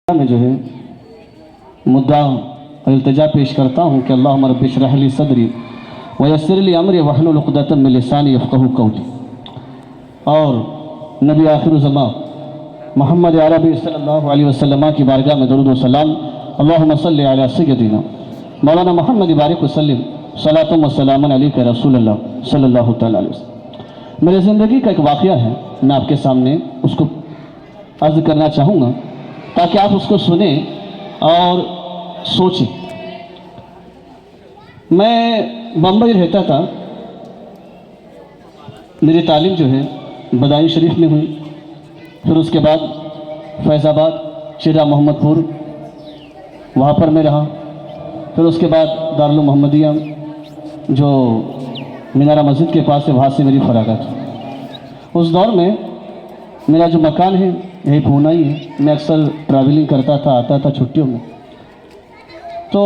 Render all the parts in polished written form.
में जो है मुद्दा इल्तिजा पेश करता हूँ कि अल्लाहुम्मा रब्बि इश्रह ली सदरी व यस्सिर ली अमरी वहलुल उक़दतम मिन लिसानी यफ़क़हू क़ौली। और नबी आखिर ज़मां मोहम्मद अरबी सल्लल्लाहु अलैहि वसल्लम की बारगाह में दरूद व सलाम अल्लाहुम्मा सल्लि अला सय्यदिना मौलाना मोहम्मद बारिक वसल्लम सलातुम व सलामन अलैका रसूलुल्लाह सल्लल्लाहु तआला अलैहि वसल्लम। मेरी ज़िंदगी का एक वाक़या है, मैं आपके सामने उसको अर्ज़ करना चाहूँगा ताकि आप उसको सुने और सोचें। मैं बम्बई रहता था, मेरी तालीम जो है बदायूं शरीफ में हुई, फिर उसके बाद फैज़ाबाद चिरा मोहम्मदपुर वहाँ पर मैं रहा, फिर उसके बाद दारुल मोहम्मदिया जो मीनारा मस्जिद के पास है वहाँ से मेरी फरागत। उस दौर में मेरा जो मकान है यही पूना ही है, मैं अक्सर ट्रैवलिंग करता था, आता था छुट्टियों में। तो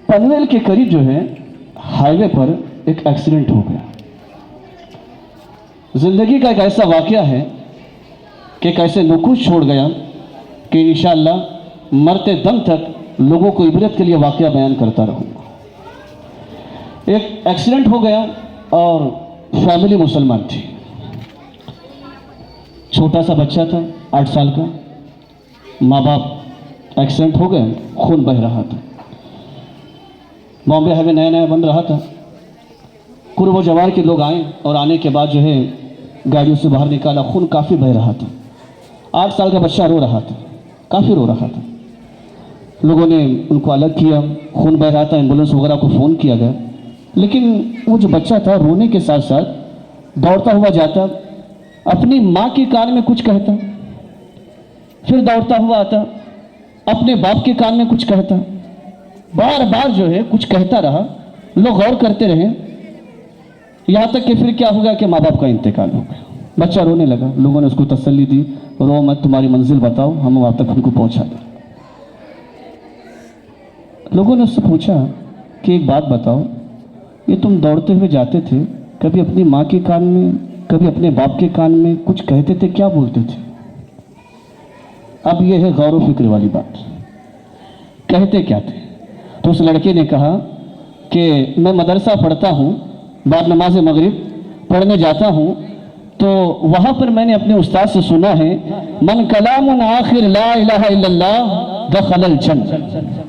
पनवेल के करीब जो है हाईवे पर एक एक्सीडेंट हो गया। ज़िंदगी का एक ऐसा वाक़या है कि कैसे नुकूश छोड़ गया कि इंशाअल्लाह मरते दम तक लोगों को इबरत के लिए वाक़या बयान करता रहूँगा। एक एक्सीडेंट हो गया और फैमिली मुसलमान थी, छोटा सा बच्चा था 8 साल का, माँ बाप एक्सीडेंट हो गए, खून बह रहा था। बॉम्बे हाईवे नया नया बन रहा था, कुर्ब जवार के लोग आए और आने के बाद जो है गाड़ियों से बाहर निकाला, खून काफ़ी बह रहा था। 8 साल का बच्चा रो रहा था, काफ़ी रो रहा था। लोगों ने उनको अलग किया, खून बह रहा था, एम्बुलेंस वगैरह को फ़ोन किया गया, लेकिन वो जो बच्चा था रोने के साथ साथ दौड़ता हुआ जाता, अपनी माँ के कान में कुछ कहता, फिर दौड़ता हुआ आता, अपने बाप के कान में कुछ कहता, बार बार जो है कुछ कहता रहा। लोग गौर करते रहे, यहाँ तक कि फिर क्या हो गया कि माँ बाप का इंतकाल हो गया। बच्चा रोने लगा, लोगों ने उसको तसल्ली दी, रो मत, तुम्हारी मंजिल बताओ, हम वहाँ तक उनको पहुँचा दें। लोगों ने उससे पूछा कि एक बात बताओ, ये तुम दौड़ते हुए जाते थे, कभी अपनी माँ के कान में, कभी अपने बाप के कान में कुछ कहते थे, क्या बोलते थे? अब ये है गौर व फिक्र वाली बात, कहते क्या थे? तो उस लड़के ने कहा कि मैं मदरसा पढ़ता हूँ, बाद नमाज मगरिब पढ़ने जाता हूँ, तो वहाँ पर मैंने अपने उस्ताद से सुना है, मन कलामुन आखिर ला इलाहा इल्लल्लाह दखलल जन्नह,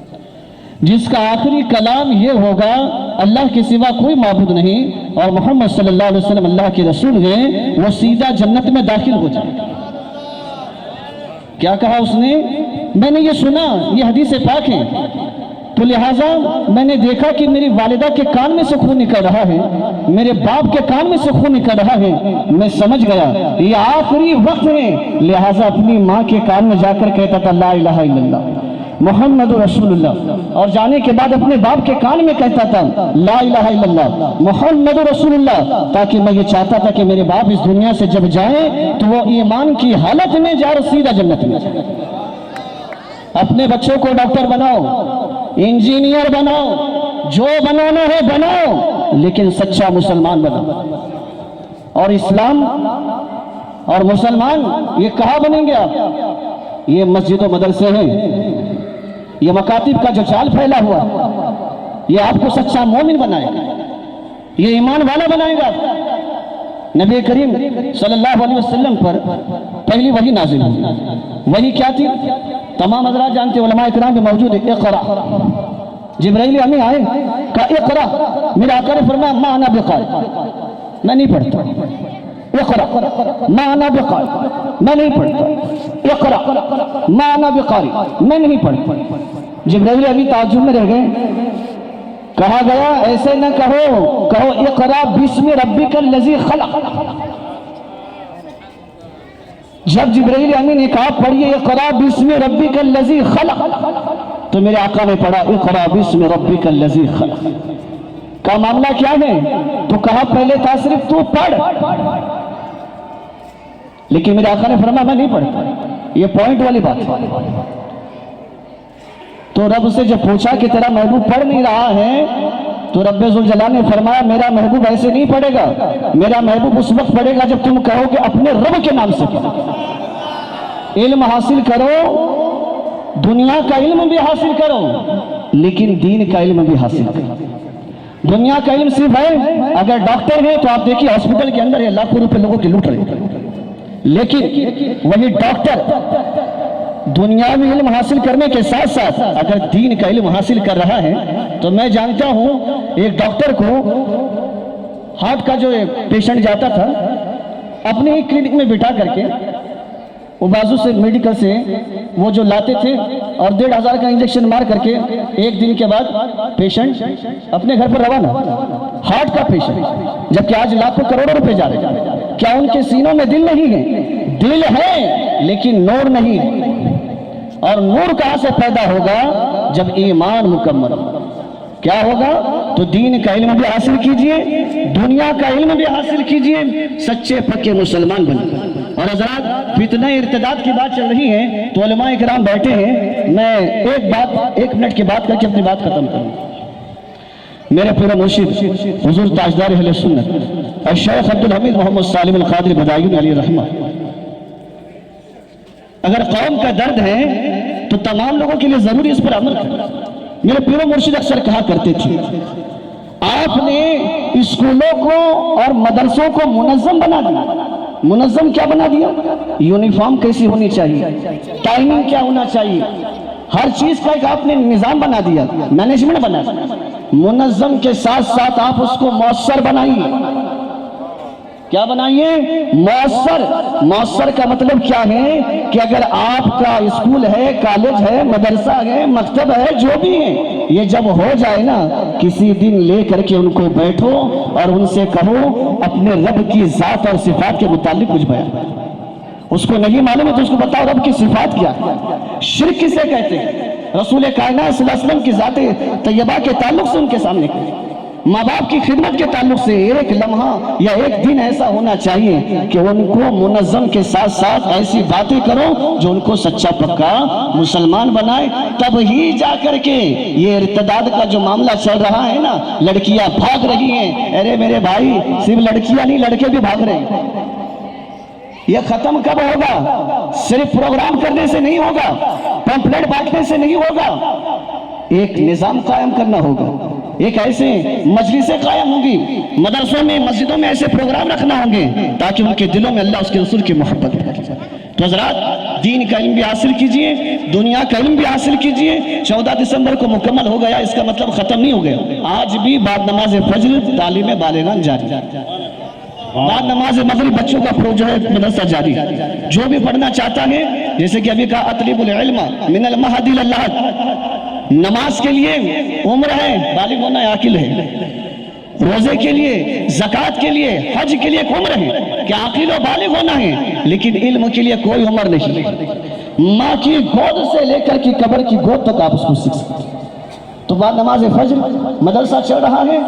जिसका आखिरी कलाम ये होगा अल्लाह के सिवा कोई माबूद नहीं और मोहम्मद सल्लल्लाहु अलैहि वसल्लम अल्लाह के रसूल हैं, वो सीधा जन्नत में दाखिल हो जाएगा। क्या कहा उसने? मैंने ये सुना, ये हदीस पाक है, तो लिहाजा मैंने देखा कि मेरी वालिदा के कान में से खून निकल रहा है, मेरे बाप के कान में से खून निकल रहा है, मैं समझ गया ये आखिरी वक्त है, लिहाजा अपनी माँ के कान में जाकर कहता था ला इलाहा इल्लल्लाह मोहम्मद रसूलुल्लाह, और जाने के बाद अपने बाप के कान में कहता था ला इलाहा इल्लल्लाह मोहम्मद रसूलुल्लाह, ताकि मैं ये चाहता था कि मेरे बाप इस दुनिया से जब जाए तो वो ईमान की हालत में जा और सीधा जन्नत में जाए। अपने बच्चों को डॉक्टर बनाओ, इंजीनियर बनाओ, जो बनाना है बनाओ, लेकिन सच्चा मुसलमान बनाओ। और इस्लाम और मुसलमान ये कहाँ बनेंगे आप? ये मस्जिद और मदरसे हैं, ये मकातिब का जो जाल फैला हुआ, ये आपको सच्चा मोमिन बनाएगा, ये ईमान वाला बनाएगा। नबी करीम सल्लल्लाहु अलैहि वसल्लम पर पहली वही नाज़िल हुई। वही क्या थी? तमाम हज़रात जानते, उलमा इकराम भी मौजूद है। इक़रा, जिब्राइल अमीन आए, कहा इक़रा, मेरे आका ने फरमाया मा अना बिक़ारी, मैं नहीं पढ़ता। इक़रा मा अना बिक़ारी, मैं नहीं पढ़ता। इक़रा मा अना बिक़ारी, मैं नहीं पढ़ता। जिब्राइल अभी ताज्जुब में रह गए। कहा गया ऐसे न कहो, कहो इक़रा बिस्मि रब्बिकल लज़ी खलक़। जब जिब्राइल अमीन ने कहा पढ़िए इक़रा बिस्मि रब्बिकल लज़ी खलक़, तो मेरे आका ने पढ़ा इक़रा बिस्मि रब्बिकल लज़ी खलक़। का मामला क्या है? तो कहा पहले था सिर्फ तू पढ़, लेकिन मेरे आका ने फरमाया मैं नहीं पढ़ता। ये पॉइंट वाली बात है। तो रब से जब पूछा कि तेरा महबूब पढ़ नहीं रहा है, तो रब्बे जुल जलाल ने फरमाया मेरा महबूब ऐसे नहीं पढ़ेगा, मेरा महबूब उस वक्त पढ़ेगा जब तुम कहो कि अपने रब के नाम से पढ़ो। इल्म हासिल करो दुनिया का इल्म भी हासिल करो, लेकिन दीन का इल्म भी हासिल करो। दुनिया का इल्म सिर्फ है, अगर डॉक्टर है तो आप देखिए हॉस्पिटल के अंदर ये लाखों रुपए लोगों के लूट रहे, लेकिन वही डॉक्टर दुनियावी इल्म हासिल करने के साथ साथ अगर दीन का इल्म हासिल कर रहा है, तो मैं जानता हूं एक डॉक्टर को हार्ट का जो पेशेंट जाता था, अपने ही क्लिनिक में बिठा करके वो बाजू से मेडिकल से वो जो लाते थे और 1500 का इंजेक्शन मार करके एक दिन के बाद पेशेंट अपने घर पर रवाना। हार्ट का पेशेंट, जबकि आज लाखों करोड़ों रुपए जा रहे हैं। क्या उनके सीनों में दिल नहीं है? दिल है लेकिन नूर नहीं। और नूर कहां से पैदा होगा? जब ईमान मुकम्मल होगा। क्या होगा? तो दीन का इल्म भी हासिल कीजिए, दुनिया का इल्म भी हासिल कीजिए, सच्चे पक्के मुसलमान बनिए। और हज़रात, फितना इर्तिदाद की बात चल रही है तो उलमा इकराम बैठे हैं, मैं एक मिनट की बात करके अपनी बात खत्म करूंगा। मेरे पूरे मुर्शिद हुजूर ताजदार अहले सुन्नत शेख अब्दुल हमीद मोहम्मद सालिम अल कादरी बदायूं अलैहि रहमा, अगर कौम का दर्द है तो तमाम लोगों के लिए जरूरी इस पर अमल करना। मेरे पूरे मुर्शिद अक्सर कहा करते थे, आपने स्कूलों को और मदरसों को मुनज़्ज़म बना दिया। मुनज़्ज़म क्या बना दिया? यूनिफॉर्म कैसी होनी चाहिए, टाइमिंग क्या होना चाहिए, हर चीज का एक आपने निजाम बना दिया, मैनेजमेंट बना दिया। मुनज़्ज़म के साथ साथ आप उसको मौसर बनाइए। क्या बनाइए? मौसर। मौसर का मतलब क्या है कि अगर आपका स्कूल है, कॉलेज है, मदरसा है, मकतब है, जो भी है, ये जब हो जाए ना, किसी दिन ले करके उनको बैठो और उनसे कहो अपने रब की जात और सिफात के मुतालिक कुछ बयान। उसको नहीं मालूम है तो उसको बताओ रब की सिफात क्या है। शिर्क किसे कहते हैं? रसूल कायनात सल्लल्लाहु अलैहि वसल्लम की जाते तैयबा के ताल्लुक से उनके सामने करें। माँ बाप की खिदमत के ताल्लुक से एक लम्हा या एक दिन ऐसा होना चाहिए कि उनको मुनज़्ज़म के साथ साथ ऐसी बातें करो जो उनको सच्चा पक्का मुसलमान बनाए। तब ही जा करके ये इर्तिदाद का जो मामला चल रहा है ना, लड़कियां भाग रही हैं। अरे मेरे भाई, सिर्फ लड़कियां नहीं, लड़के भी भाग रहे हैं। यह खत्म कब होगा? सिर्फ प्रोग्राम करने से नहीं होगा, पंपलेट बांटने से नहीं होगा। एक निजाम कायम करना होगा, एक ऐसे मजलिसें कायम होंगी, मदरसों में, मस्जिदों में ऐसे प्रोग्राम रखना होंगे ताकि उनके दिलों में अल्लाह उसके रसूल की मोहब्बत पैदा हो। तो हज़रात, दीन का इल्म भी हासिल कीजिए, दुनिया का इल्म भी हासिल कीजिए। 14 दिसंबर को मुकम्मल हो गया, इसका मतलब खत्म नहीं हो गया। आज भी बाद नमाज फज्र तालीम बालिगान जारी, बाद नमाज मगरिब बच्चों का जो है मदरसा जारी। जो भी पढ़ना चाहता है, जैसे कि अभी कहा अतलिबुल इल्म मिनल महदी इलल लहद, नमाज के लिए उम्र है, बालिग होना है, आकिल है। रोजे के लिए, ज़कात के लिए, हज के लिए एक उम्र है कि आकिल और बालिग होना है, लेकिन इल्म के लिए कोई उम्र नहीं। माँ की गोद से लेकर की कब्र की गोद तक आप उसको सीख सकते हैं। तो बाद नमाज फज्र मदरसा चल रहा है,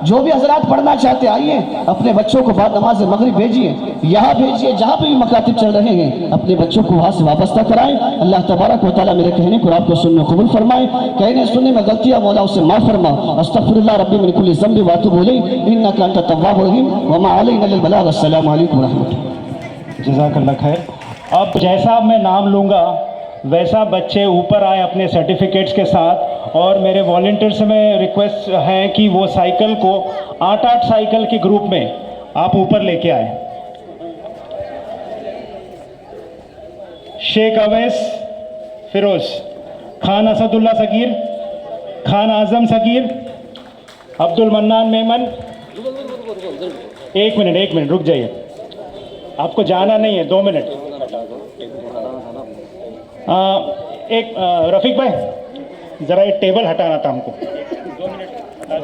जो भी हजरात पढ़ना चाहते आइए, अपने बच्चों को बाद नमाज मगरिब भेजिए, यहाँ भेजिए, जहाँ पे भी मकातिब चल रहे हैं अपने बच्चों को वहाँ से वाबस्ता कराएं। अल्लाह तबारक व तआला मेरे कहने को आपको सुनने कबूल फरमाए, कहने सुनने में गलतियाँ मौला उससे माफ़ फरमा। अस्तगफिरुल्लाह रब्बी मिन कुल्ली ज़ंबि व अतूबु इलैहि इन्नका अंतत तव्वाबुर रहीम व मा अलैना इल्लल बलाग। अस्सलामु अलैकुम व रहमतुल्लाह। जज़ाकल्लाह खैर। अब जैसा मैं नाम लूँगा वैसा बच्चे ऊपर आए अपने सर्टिफिकेट्स के साथ, और मेरे वॉलंटियर से मैं रिक्वेस्ट है कि वो साइकिल को 8-8 साइकिल के ग्रुप में आप ऊपर लेके आए। शेख अवैस फिरोज, खान असदुल्ला सगीर, खान आजम सगीर, अब्दुल मन्नान मेमन। एक मिनट रुक जाइए, आपको जाना नहीं है, 2 मिनट। रफ़ीक भाई, ज़रा ये टेबल हटाना था हमको।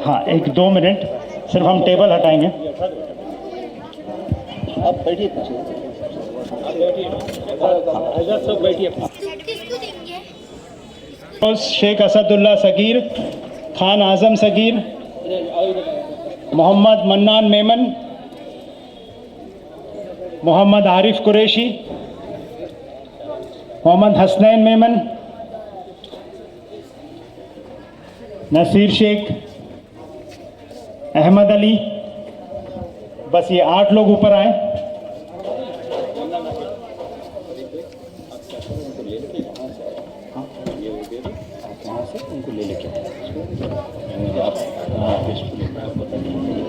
हाँ, 1-2 मिनट सिर्फ हम टेबल हटाएंगे। आप बैठिए, सब बैठिए। शेख असदुल्ला सगीर, खान आजम सगीर, मोहम्मद मन्नान मेमन, मोहम्मद आरिफ कुरैशी, मोहम्मद हसनैन मेमन, नसीर शेख, अहमद अली। बस ये 8 लोग ऊपर आए। आप वहाँ से उनको ले लेके आए आप आप बता दीजिए।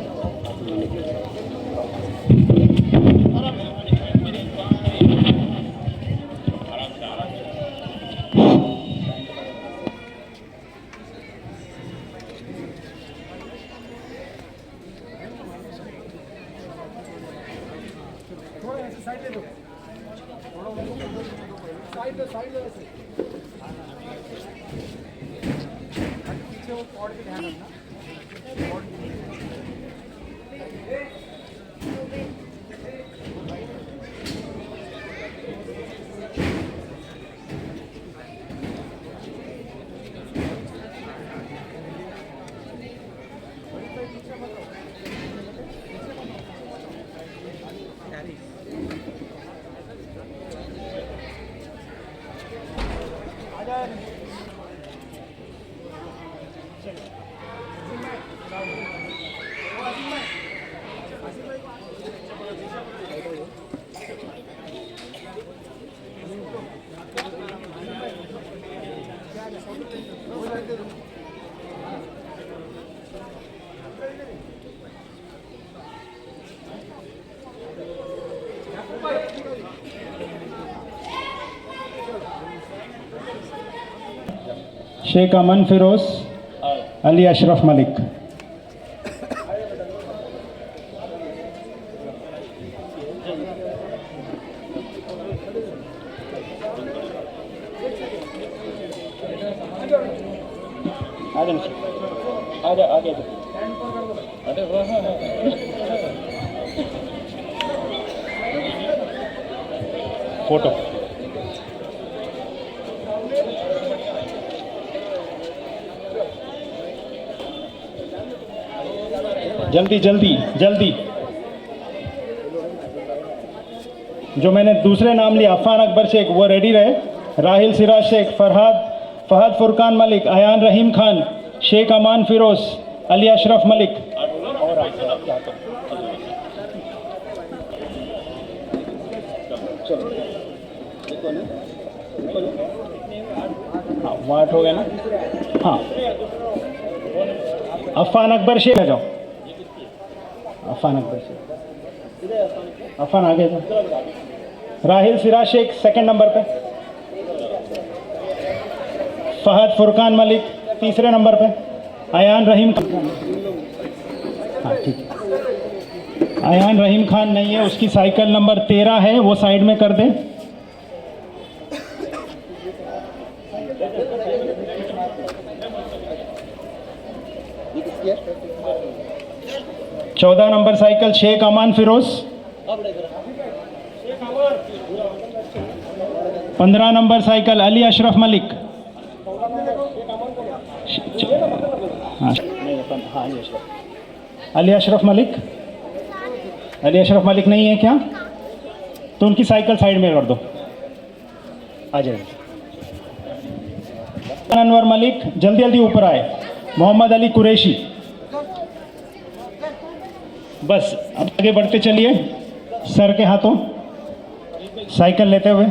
शेख अमन फिरोज अली अशरफ मलिक। आजा आगे अरे वाह फोटो जल्दी जल्दी जल्दी। जो मैंने दूसरे नाम लिया अफ़ान अकबर शेख वो रेडी रहे। राहिल सिराज शेख, फहद फुरकान मलिक, अयान रहीम खान, शेख अमान फिरोज, अली अशरफ मलिक। हाँ वाट हो गया ना। हाँ अफ़ान अकबर शेख आ जाओ। अफ़ान अकबर शेख, अफ़ान आगे जाओ। राहिल सिराज शेख सेकंड नंबर पे, फहद फुरकान मलिक तीसरे नंबर पे, अयान रहीम खान। हाँ ठीक है। अयान रहीम खान नहीं है, उसकी साइकिल नंबर 13 है, वो साइड में कर दे। ये 14 नंबर साइकिल शेख अमान फिरोज। 15 number cycle Ali Ashraf Malik. हाँ अली अशरफ मलिक। अली अशरफ मलिक नहीं है क्या? तो उनकी साइकिल साइड में कर दो। आ जाए। अनवर मलिक जल्दी जल्दी ऊपर आए। मोहम्मद अली कुरैशी। बस अब आगे बढ़ते चलिए सर के हाथों साइकिल लेते हुए।